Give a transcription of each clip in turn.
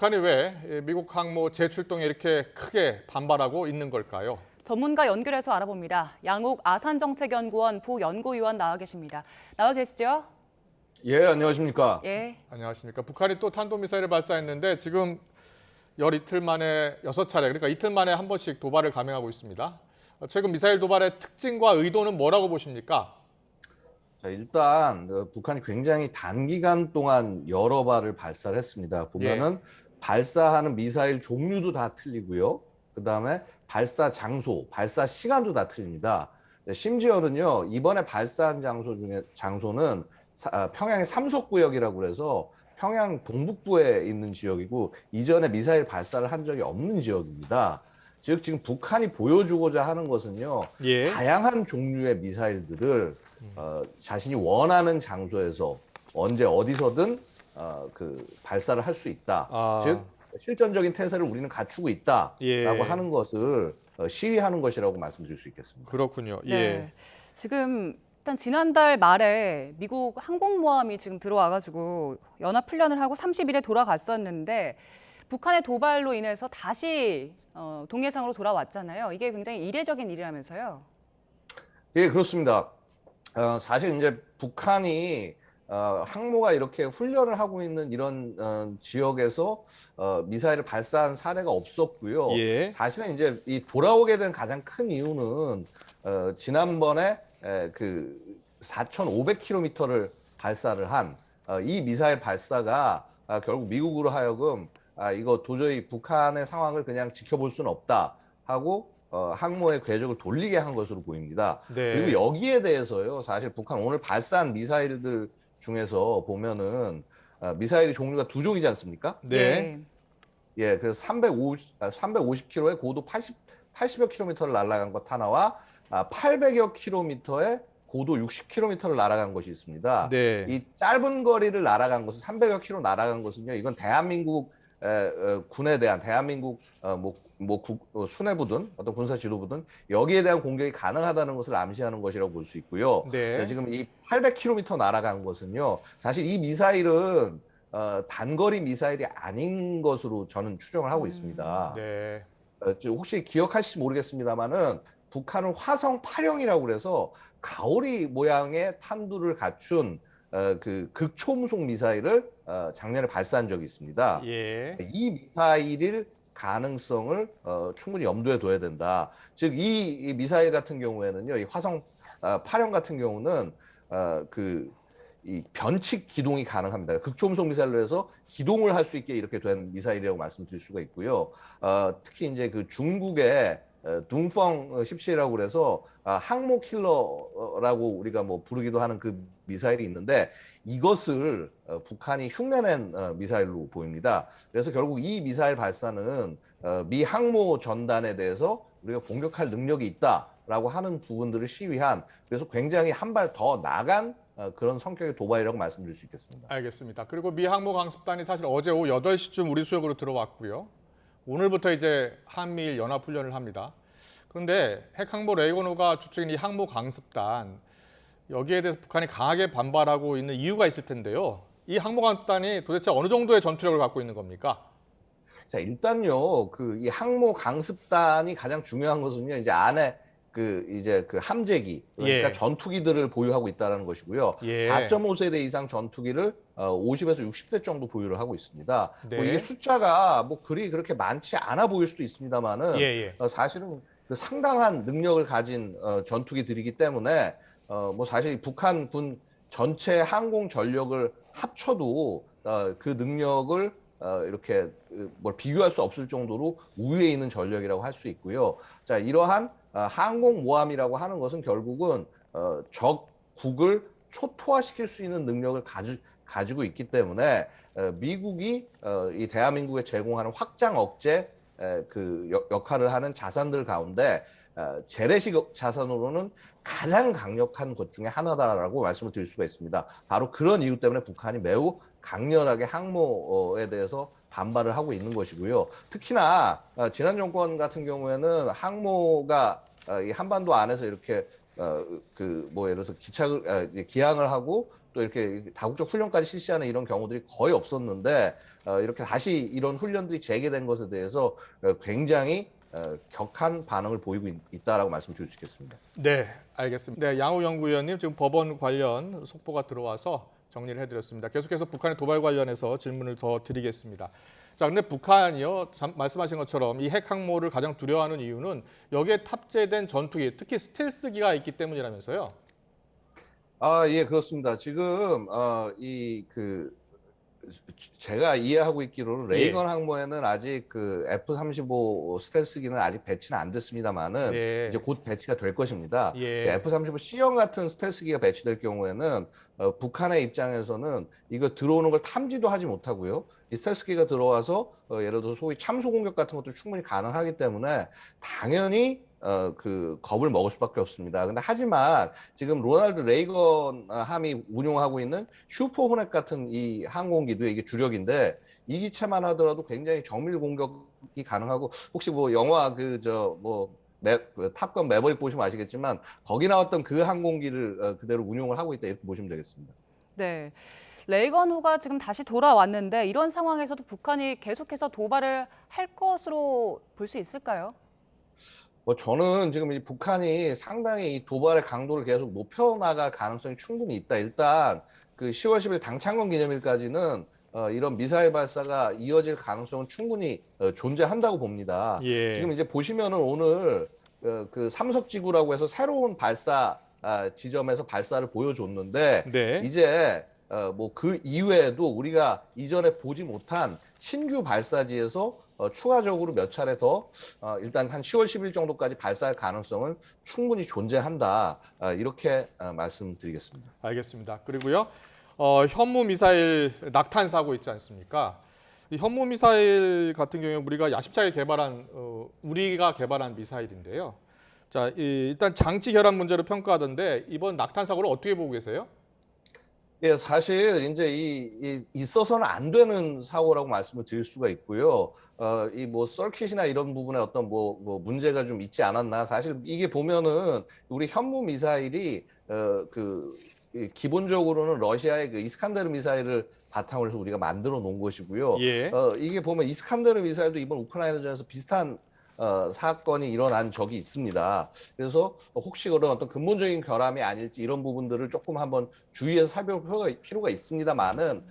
북한이 왜 미국 항모 재출동에 이렇게 크게 반발하고 있는 걸까요? 전문가 연결해서 알아봅니다. 양욱 아산정책연구원 부연구위원 나와 계십니다. 나와 계시죠? 예, 안녕하십니까. 예. 안녕하십니까. 북한이 또 탄도미사일을 발사했는데 지금 열 이틀 만에 6차례, 그러니까 이틀 만에 한 번씩 도발을 감행하고 있습니다. 최근 미사일 도발의 특징과 의도는 뭐라고 보십니까? 자, 일단 북한이 굉장히 단기간 동안 여러 발을 발사를 했습니다. 보면은 발사하는 미사일 종류도 다 틀리고요. 그다음에 발사 장소, 발사 시간도 다 틀립니다. 심지어는요, 이번에 발사한 장소는 평양의 삼석구역이라고 그래서 평양 동북부에 있는 지역이고 이전에 미사일 발사를 한 적이 없는 지역입니다. 즉 지금 북한이 보여주고자 하는 것은요, 다양한 종류의 미사일들을 자신이 원하는 장소에서 언제 어디서든 발사를 할 수 있다. 즉 실전적인 태세를 우리는 갖추고 있다라고 하는 것을 시위하는 것이라고 말씀드릴 수 있겠습니다. 그렇군요. 네. 지금 일단 지난달 말에 미국 항공모함이 지금 들어와가지고 연합훈련을 하고 30일에 돌아갔었는데 북한의 도발로 인해서 다시 동해상으로 돌아왔잖아요. 이게 굉장히 이례적인 일이라면서요. 예, 그렇습니다. 사실 이제 북한이 항모가 이렇게 훈련을 하고 있는 이런 지역에서 미사일을 발사한 사례가 없었고요. 사실은 이제 이 돌아오게 된 가장 큰 이유는 지난번에 그 4,500km를 발사를 한 이 미사일 발사가 결국 미국으로 하여금 이거 도저히 북한의 상황을 그냥 지켜볼 수는 없다 하고 항모의 궤적을 돌리게 한 것으로 보입니다. 그리고 여기에 대해서요, 사실 북한 오늘 발사한 미사일들 중에서 보면은 미사일의 종류가 두 종이지 않습니까? 네. 예, 그래서 350km의 고도 80여 킬로미터를 날아간 것 하나와 800여 킬로미터의 고도 60km를 날아간 것이 있습니다. 이 짧은 거리를 날아간 것은 300여 킬로 날아간 것은요, 이건 대한민국 군에 대한 대한민국 수뇌부든 어떤 군사 지도부든 여기에 대한 공격이 가능하다는 것을 암시하는 것이라고 볼 수 있고요. 자, 지금 이 800km 날아간 것은요, 사실 이 미사일은 단거리 미사일이 아닌 것으로 저는 추정을 하고 있습니다. 혹시 기억하실지 모르겠습니다만은 북한은 화성 8형이라고 그래서 가오리 모양의 탄두를 갖춘 그 극초음속 미사일을 작년에 발사한 적이 있습니다. 이 미사일일 가능성을 충분히 염두에 둬야 된다. 즉 이 미사일 같은 경우에는요, 이 화성 8형 같은 경우는 이 변칙 기동이 가능합니다. 극초음속 미사일로 해서 기동을 할 수 있게 이렇게 된 미사일이라고 말씀드릴 수가 있고요. 특히 이제 그 중국의 둥펑 17이라고 그래서 항모 킬러라고 우리가 뭐 부르기도 하는 그 미사일이 있는데 이것을 북한이 흉내낸 미사일로 보입니다. 그래서 결국 이 미사일 발사는 미 항모 전단에 대해서 우리가 공격할 능력이 있다라고 하는 부분들을 시위한, 그래서 굉장히 한 발 더 나간 그런 성격의 도발이라고 말씀드릴 수 있겠습니다. 알겠습니다. 그리고 미 항모 강습단이 사실 어제 오후 8시쯤 우리 수역으로 들어왔고요. 오늘부터 이제 한미일 연합훈련을 합니다. 그런데 핵항모 레이건호가 주축인 이 항모 강습단, 여기에 대해서 북한이 강하게 반발하고 있는 이유가 있을 텐데요. 이 항모 강습단이 도대체 어느 정도의 전투력을 갖고 있는 겁니까? 자, 일단요, 이 항모 강습단이 가장 중요한 것은요, 이제 안에 이제 함재기, 그러니까 전투기들을 보유하고 있다는 것이고요. 4.5세대 이상 전투기를 50에서 60대 정도 보유를 하고 있습니다. 이게 숫자가 그렇게 많지 않아 보일 수도 있습니다만은 사실은 상당한 능력을 가진 전투기들이기 때문에 사실 북한 군 전체 항공 전력을 합쳐도 그 능력을 이렇게 비교할 수 없을 정도로 우위에 있는 전력이라고 할 수 있고요. 자, 이러한 항공모함이라고 하는 것은 결국은 적국을 초토화시킬 수 있는 능력을 가지고 있기 때문에 미국이 이 대한민국에 제공하는 확장 억제 역할을 하는 자산들 가운데 재래식 자산으로는 가장 강력한 것 중에 하나다라고 말씀을 드릴 수가 있습니다. 바로 그런 이유 때문에 북한이 매우 강렬하게 항모에 대해서 반발을 하고 있는 것이고요. 특히나 지난 정권 같은 경우에는 항모가 이 한반도 안에서 이렇게 예를 들어서 기항을 하고 또 이렇게 다국적 훈련까지 실시하는 이런 경우들이 거의 없었는데 이렇게 다시 이런 훈련들이 재개된 것에 대해서 굉장히 격한 반응을 보이고 있다라고 말씀드릴 수 있겠습니다. 네, 알겠습니다. 네, 양호 연구위원님 지금 법원 관련 속보가 들어와서 정리를 해드렸습니다. 계속해서 북한의 도발 관련해서 질문을 더 드리겠습니다. 자, 근데 북한이요, 말씀하신 것처럼 이 핵 항모를 가장 두려워하는 이유는 여기에 탑재된 전투기, 특히 스텔스기가 있기 때문이라면서요. 아, 예, 그렇습니다. 지금 제가 이해하고 있기로는 레이건 항모에는 아직 그 F-35 스텔스기는 아직 배치는 안 됐습니다만은 네. 이제 곧 배치가 될 것입니다. 예. F-35C형 같은 스텔스기가 배치될 경우에는 북한의 입장에서는 이거 들어오는 걸 탐지도 하지 못하고요. 이 스텔스기가 들어와서 예를 들어서 소위 참수 공격 같은 것도 충분히 가능하기 때문에 당연히 그 겁을 먹을 수밖에 없습니다. 근데 하지만 지금 로널드 레이건 함이 운용하고 있는 슈퍼 호넷 같은 이 항공기도 이게 주력인데 이 기체만 하더라도 굉장히 정밀 공격이 가능하고 혹시 뭐 영화 탑건 매버릭 보시면 아시겠지만 거기 나왔던 그 항공기를 그대로 운용을 하고 있다 이렇게 보시면 되겠습니다. 네. 레이건호가 지금 다시 돌아왔는데 이런 상황에서도 북한이 계속해서 도발을 할 것으로 볼 수 있을까요? 저는 지금 이 북한이 상당히 이 도발의 강도를 계속 높여나갈 가능성이 충분히 있다. 일단 그 10월 10일 당창건 기념일까지는 이런 미사일 발사가 이어질 가능성은 충분히 존재한다고 봅니다. 예. 지금 이제 보시면은 오늘 그 삼석지구라고 해서 새로운 발사 지점에서 발사를 보여줬는데 네. 이제 뭐 그 이외에도 우리가 이전에 보지 못한 신규 발사지에서 추가적으로 몇 차례 더 일단 한 10월 10일 정도까지 발사할 가능성은 충분히 존재한다. 이렇게 말씀드리겠습니다. 알겠습니다. 그리고요, 현무 미사일 낙탄 사고 있지 않습니까? 이 현무 미사일 같은 경우에 우리가 야심차게 우리가 개발한 미사일인데요. 자, 일단 장치 결함 문제로 평가하던데 이번 낙탄 사고를 어떻게 보고 계세요? 예, 사실 이제 있어서는 안 되는 사고라고 말씀을 드릴 수가 있고요. 이 뭐 서킷이나 이런 부분에 어떤 뭐 문제가 좀 있지 않았나. 사실 이게 보면은 우리 현무 미사일이 기본적으로는 러시아의 그 이스칸데르 미사일을 바탕으로 해서 우리가 만들어 놓은 것이고요. 예. 이게 보면 이스칸데르 미사일도 이번 우크라이나전에서 비슷한 사건이 일어난 적이 있습니다. 그래서 혹시 그런 어떤 근본적인 결함이 아닐지 이런 부분들을 조금 한번 주의해서 살펴볼 필요가 있습니다만은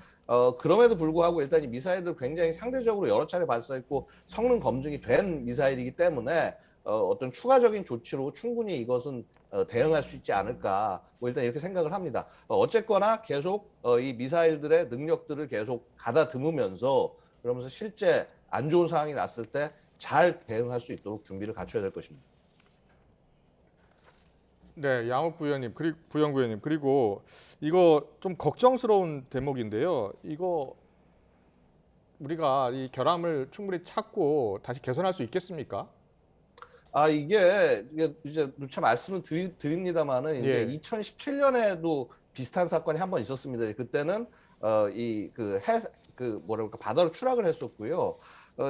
그럼에도 불구하고 일단 이 미사일들 굉장히 상대적으로 여러 차례 발사했고 성능 검증이 된 미사일이기 때문에 어떤 추가적인 조치로 충분히 이것은 대응할 수 있지 않을까 뭐 일단 이렇게 생각을 합니다. 어쨌거나 계속 이 미사일들의 능력들을 계속 가다듬으면서 그러면서 실제 안 좋은 상황이 났을 때 잘 대응할 수 있도록 준비를 갖춰야 될 것입니다. 네, 양욱 부연구위원님 그리고 이거 좀 걱정스러운 대목인데요. 이거 우리가 이 결함을 충분히 찾고 다시 개선할 수 있겠습니까? 이게 이제 누차 말씀을 드립니다만은 이제 예. 2017년에도 비슷한 사건이 한 번 있었습니다. 그때는 바다로 추락을 했었고요.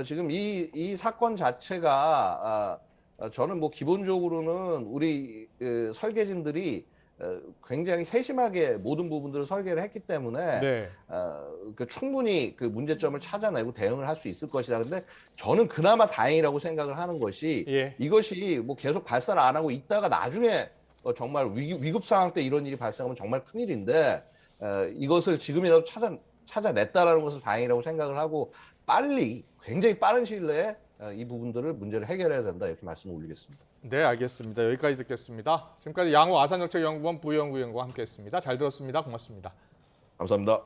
지금 이 사건 자체가 저는 뭐 기본적으로는 우리 설계진들이 굉장히 세심하게 모든 부분들을 설계를 했기 때문에 네. 충분히 그 문제점을 찾아내고 대응을 할 수 있을 것이다. 근데 저는 그나마 다행이라고 생각을 하는 것이 예. 이것이 뭐 계속 발사를 안 하고 있다가 나중에 정말 위급 상황 때 이런 일이 발생하면 정말 큰일인데 이것을 지금이라도 찾아냈다라는 것을 다행이라고 생각을 하고 굉장히 빠른 시일 내에 이 문제를 해결해야 된다 이렇게 말씀을 올리겠습니다. 네, 알겠습니다. 여기까지 듣겠습니다. 지금까지 양호 아산정책연구원 부연구위원과 함께했습니다. 잘 들었습니다. 고맙습니다. 감사합니다.